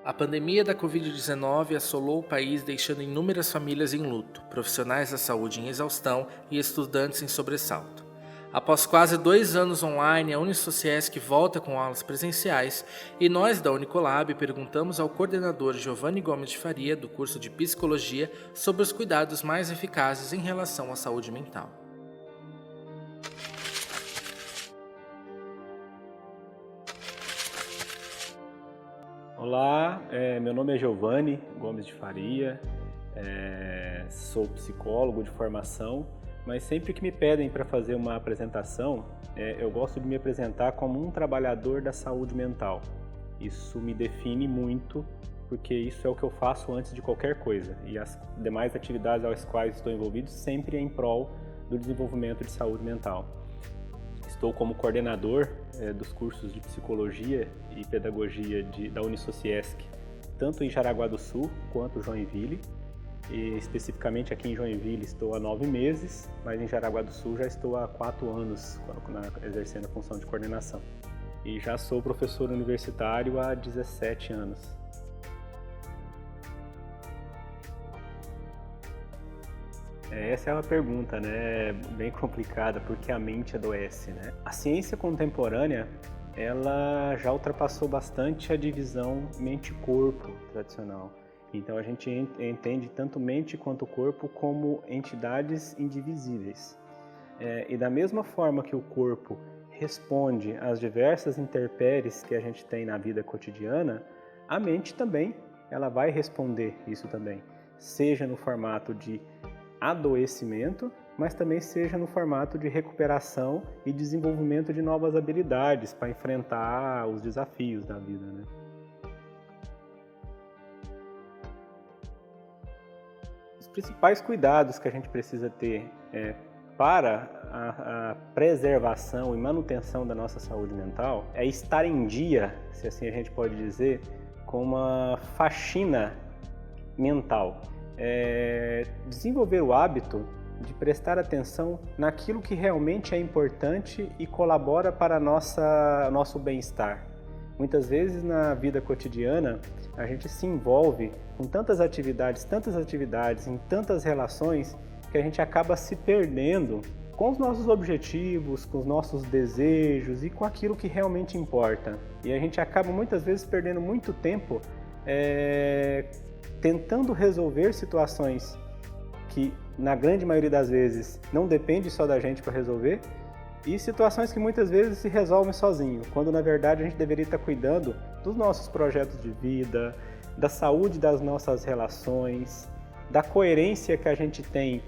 A pandemia da Covid-19 assolou o país, deixando inúmeras famílias em luto, profissionais da saúde em exaustão e estudantes em sobressalto. Após quase 2 anos online, a Unisociesc volta com aulas presenciais e nós da Unicolab perguntamos ao coordenador Giovanni Gomes de Faria, do curso de Psicologia, sobre os cuidados mais eficazes em relação à saúde mental. Olá, meu nome é Giovanni Gomes de Faria, sou psicólogo de formação, mas sempre que me pedem para fazer uma apresentação, eu gosto de me apresentar como um trabalhador da saúde mental. Isso me define muito, porque isso é o que eu faço antes de qualquer coisa, e as demais atividades às quais estou envolvido sempre é em prol do desenvolvimento de saúde mental. Estou como coordenador dos cursos de Psicologia e Pedagogia da Unisociesc, tanto em Jaraguá do Sul quanto Joinville. E especificamente aqui em Joinville estou há 9 meses, mas em Jaraguá do Sul já estou há 4 anos exercendo a função de coordenação. E já sou professor universitário há 17 anos. Essa é uma pergunta, né, bem complicada, porque a mente adoece, né? A ciência contemporânea, ela já ultrapassou bastante a divisão mente-corpo tradicional. Então a gente entende tanto mente quanto corpo como entidades indivisíveis. E da mesma forma que o corpo responde às diversas intempéries que a gente tem na vida cotidiana, a mente também, ela vai responder isso também, seja no formato de adoecimento, mas também seja no formato de recuperação e desenvolvimento de novas habilidades para enfrentar os desafios da vida, né? Os principais cuidados que a gente precisa ter para a preservação e manutenção da nossa saúde mental é estar em dia, se assim a gente pode dizer, com uma faxina mental. Desenvolver o hábito de prestar atenção naquilo que realmente é importante e colabora para nosso bem-estar. Muitas vezes na vida cotidiana a gente se envolve com tantas atividades, em tantas relações, que a gente acaba se perdendo com os nossos objetivos, com os nossos desejos e com aquilo que realmente importa. E a gente acaba muitas vezes perdendo muito tempo tentando resolver situações que, na grande maioria das vezes, não depende só da gente para resolver, e situações que muitas vezes se resolvem sozinho, quando na verdade a gente deveria estar cuidando dos nossos projetos de vida, da saúde das nossas relações, da coerência que a gente tem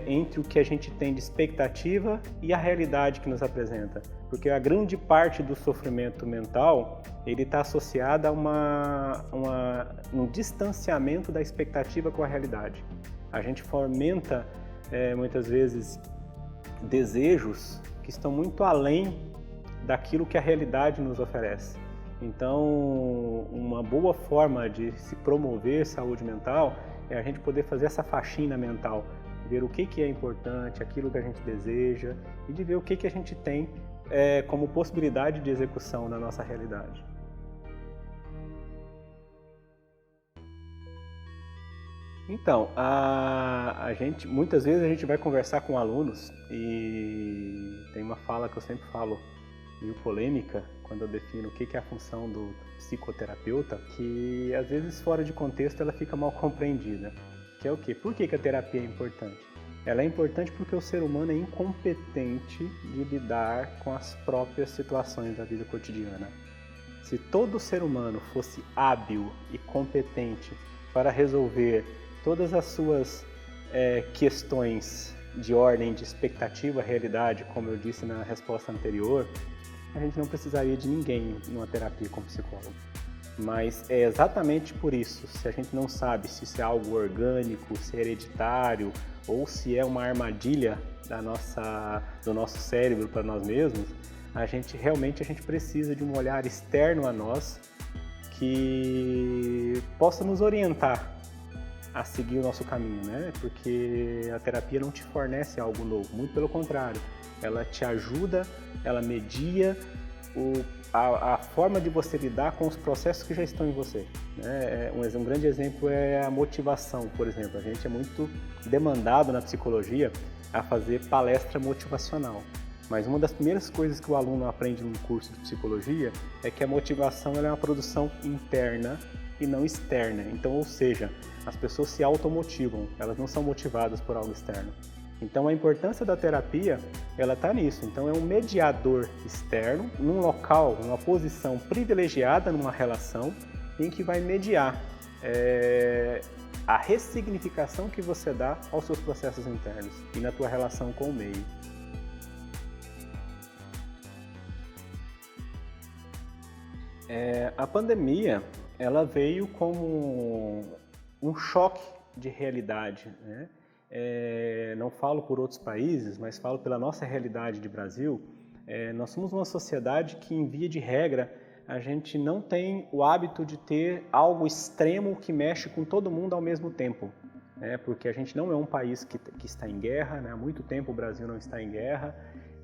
entre o que a gente tem de expectativa e a realidade que nos apresenta. Porque a grande parte do sofrimento mental, ele está associado a um distanciamento da expectativa com a realidade. A gente fomenta, muitas vezes, desejos que estão muito além daquilo que a realidade nos oferece. Então, uma boa forma de se promover saúde mental é a gente poder fazer essa faxina mental, ver o que é importante, aquilo que a gente deseja e de ver o que a gente tem como possibilidade de execução na nossa realidade. Então, muitas vezes a gente vai conversar com alunos e tem uma fala que eu sempre falo, meio polêmica, quando eu defino o que é a função do psicoterapeuta, que às vezes fora de contexto ela fica mal compreendida. Que é o quê? Por que a terapia é importante? Ela é importante porque o ser humano é incompetente de lidar com as próprias situações da vida cotidiana. Se todo ser humano fosse hábil e competente para resolver todas as suas questões de ordem de expectativa à realidade, como eu disse na resposta anterior, a gente não precisaria de ninguém numa terapia com psicólogo. Mas é exatamente por isso, se a gente não sabe se isso é algo orgânico, se é hereditário ou se é uma armadilha do nosso cérebro para nós mesmos, a gente precisa de um olhar externo a nós que possa nos orientar a seguir o nosso caminho, né? Porque a terapia não te fornece algo novo, muito pelo contrário, ela te ajuda, ela media a forma de você lidar com os processos que já estão em você. Né? Um grande exemplo é a motivação, por exemplo. A gente é muito demandado na psicologia a fazer palestra motivacional. Mas uma das primeiras coisas que o aluno aprende num curso de psicologia é que a motivação ela é uma produção interna e não externa. Então, ou seja, as pessoas se automotivam, elas não são motivadas por algo externo. Então, a importância da terapia, ela está nisso. Então, é um mediador externo, num local, numa posição privilegiada numa relação, em que vai mediar a ressignificação que você dá aos seus processos internos e na tua relação com o meio. A pandemia, ela veio como um choque de realidade, né? Não falo por outros países, mas falo pela nossa realidade de Brasil. Nós somos uma sociedade que, em via de regra, a gente não tem o hábito de ter algo extremo que mexe com todo mundo ao mesmo tempo, né? Porque a gente não é um país que está em guerra, né? Há muito tempo o Brasil não está em guerra.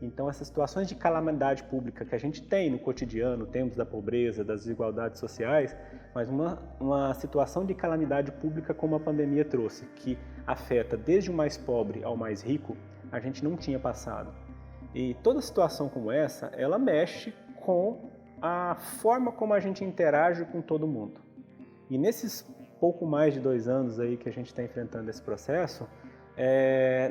Então, essas situações de calamidade pública que a gente tem no cotidiano, temos da pobreza, das desigualdades sociais, mas uma situação de calamidade pública como a pandemia trouxe, que afeta desde o mais pobre ao mais rico, a gente não tinha passado. E toda situação como essa, ela mexe com a forma como a gente interage com todo mundo. E nesses pouco mais de 2 anos aí que a gente está enfrentando esse processo,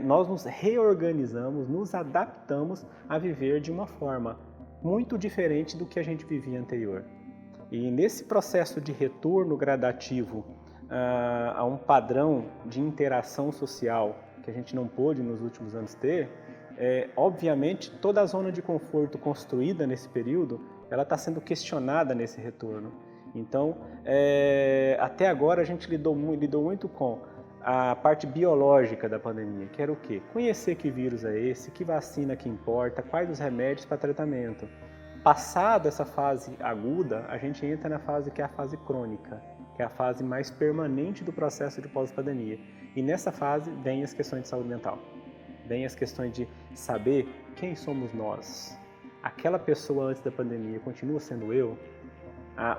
nós nos reorganizamos, nos adaptamos a viver de uma forma muito diferente do que a gente vivia anterior. E nesse processo de retorno gradativo a um padrão de interação social que a gente não pôde nos últimos anos ter, obviamente toda a zona de conforto construída nesse período, ela está sendo questionada nesse retorno. Então, até agora a gente lidou muito com a parte biológica da pandemia, que era o quê? Conhecer que vírus é esse, que vacina que importa, quais os remédios para tratamento. Passada essa fase aguda, a gente entra na fase que é a fase crônica, que é a fase mais permanente do processo de pós-pandemia. E nessa fase vem as questões de saúde mental. Vem as questões de saber quem somos nós. Aquela pessoa antes da pandemia continua sendo eu?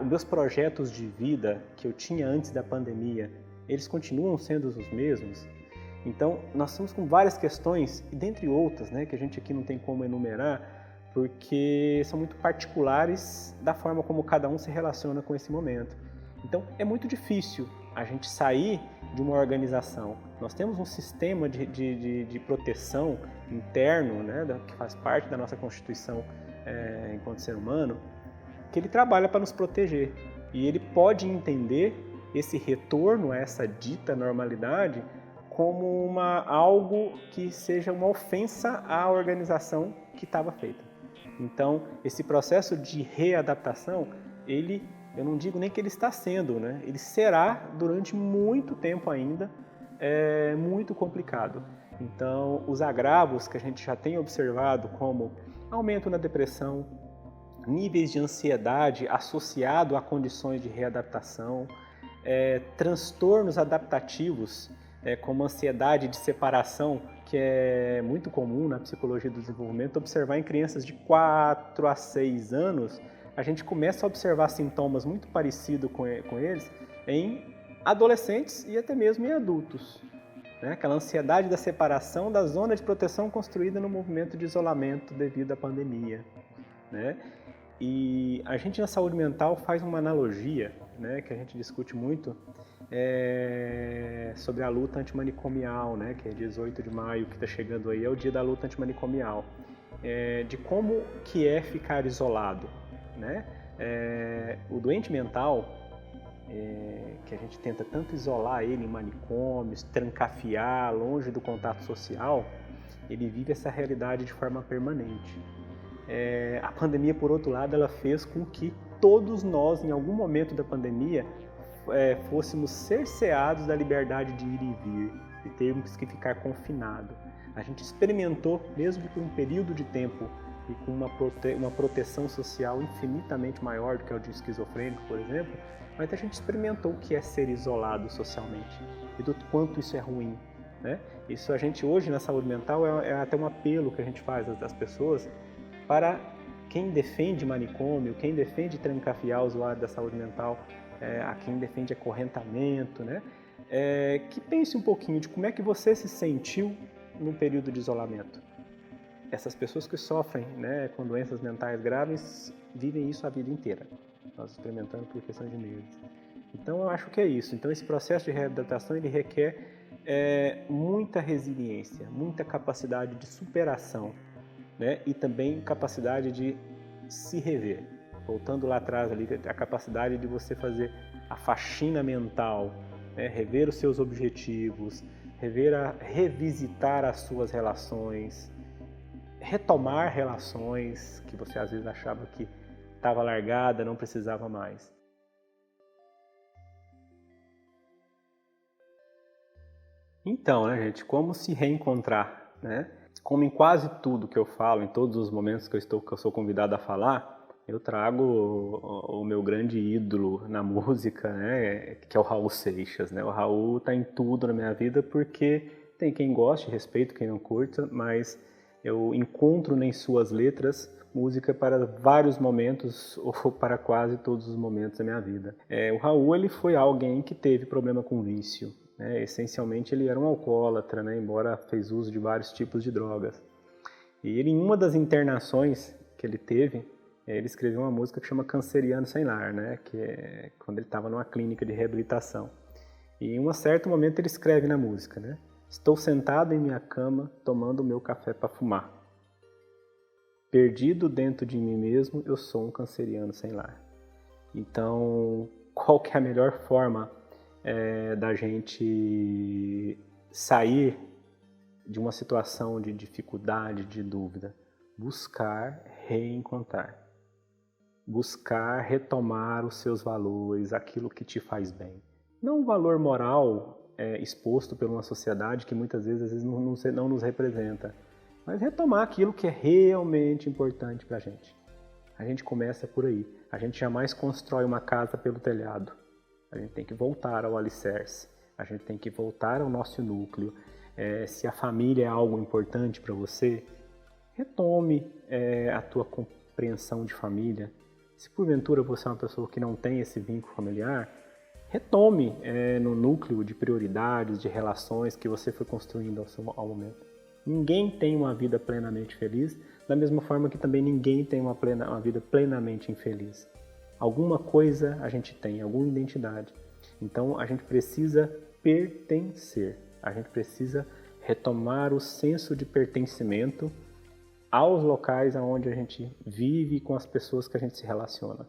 Os meus projetos de vida que eu tinha antes da pandemia, eles continuam sendo os mesmos? Então, nós estamos com várias questões, e dentre outras, né, que a gente aqui não tem como enumerar, porque são muito particulares da forma como cada um se relaciona com esse momento. Então, é muito difícil a gente sair de uma organização. Nós temos um sistema de proteção interno, né, que faz parte da nossa Constituição enquanto ser humano, que ele trabalha para nos proteger. E ele pode entender esse retorno a essa dita normalidade como algo que seja uma ofensa à organização que estava feita. Então, esse processo de readaptação, eu não digo nem que ele está sendo, né? Ele será durante muito tempo ainda muito complicado. Então, os agravos que a gente já tem observado, como aumento na depressão, níveis de ansiedade associado a condições de readaptação, transtornos adaptativos, como ansiedade de separação, que é muito comum na psicologia do desenvolvimento, observar em crianças de 4 a 6 anos, a gente começa a observar sintomas muito parecidos com eles em adolescentes e até mesmo em adultos. Né? Aquela ansiedade da separação da zona de proteção construída no movimento de isolamento devido à pandemia. Né? E a gente na saúde mental faz uma analogia, né, que a gente discute muito, sobre a luta antimanicomial, né, que é 18 de maio, que está chegando aí, é o dia da luta antimanicomial, de como que é ficar isolado. Né? O doente mental, que a gente tenta tanto isolar ele em manicômios, trancafiar, longe do contato social, ele vive essa realidade de forma permanente. A pandemia, por outro lado, ela fez com que todos nós, em algum momento da pandemia, fôssemos cerceados da liberdade de ir e vir, e termos que ficar confinados. A gente experimentou, mesmo que por um período de tempo e com uma proteção social infinitamente maior do que a de esquizofrênico, por exemplo, mas a gente experimentou o que é ser isolado socialmente e do quanto isso é ruim. Né? Isso a gente hoje na saúde mental é até um apelo que a gente faz às pessoas para quem defende manicômio, quem defende trancafiar o usuário da saúde mental, a quem defende acorrentamento, né? Que pense um pouquinho de como é que você se sentiu num período de isolamento. Essas pessoas que sofrem, né, com doenças mentais graves vivem isso a vida inteira, nós experimentando por questão de meses. Então eu acho que é isso. Então esse processo de reabilitação ele requer muita resiliência, muita capacidade de superação, né, e também capacidade de se rever. Voltando lá atrás ali, a capacidade de você fazer a faxina mental, né, rever os seus objetivos, revisitar as suas relações, retomar relações que você às vezes achava que estava largada, não precisava mais. Então, né, gente, como se reencontrar, né? Como em quase tudo que eu falo, em todos os momentos que eu sou convidado a falar, eu trago o meu grande ídolo na música, né, que é o Raul Seixas, né? O Raul está em tudo na minha vida porque tem quem goste, respeito quem não curta, mas eu encontro em suas letras música para vários momentos ou para quase todos os momentos da minha vida. O Raul ele foi alguém que teve problema com vício. Essencialmente ele era um alcoólatra, né? Embora fez uso de vários tipos de drogas. E ele, em uma das internações que ele teve, ele escreveu uma música que chama Canceriano Sem Lar, né? Que é quando ele estava numa clínica de reabilitação. E em um certo momento ele escreve na música, né? Estou sentado em minha cama, tomando o meu café para fumar. Perdido dentro de mim mesmo, eu sou um canceriano sem lar. Então, qual que é a melhor forma da gente sair de uma situação de dificuldade, de dúvida? Buscar reencontrar. Buscar retomar os seus valores, aquilo que te faz bem. Não um valor moral exposto por uma sociedade que muitas vezes não nos representa, mas retomar aquilo que é realmente importante para a gente. A gente começa por aí. A gente jamais constrói uma casa pelo telhado. A gente tem que voltar ao alicerce. A gente tem que voltar ao nosso núcleo. Se a família é algo importante para você, retome a tua compreensão de família. Se porventura você é uma pessoa que não tem esse vínculo familiar, retome no núcleo de prioridades, de relações que você foi construindo ao momento. Ninguém tem uma vida plenamente feliz, da mesma forma que também ninguém tem uma vida plenamente infeliz. Alguma coisa a gente tem, alguma identidade. Então a gente precisa pertencer, a gente precisa retomar o senso de pertencimento aos locais onde a gente vive e com as pessoas que a gente se relaciona.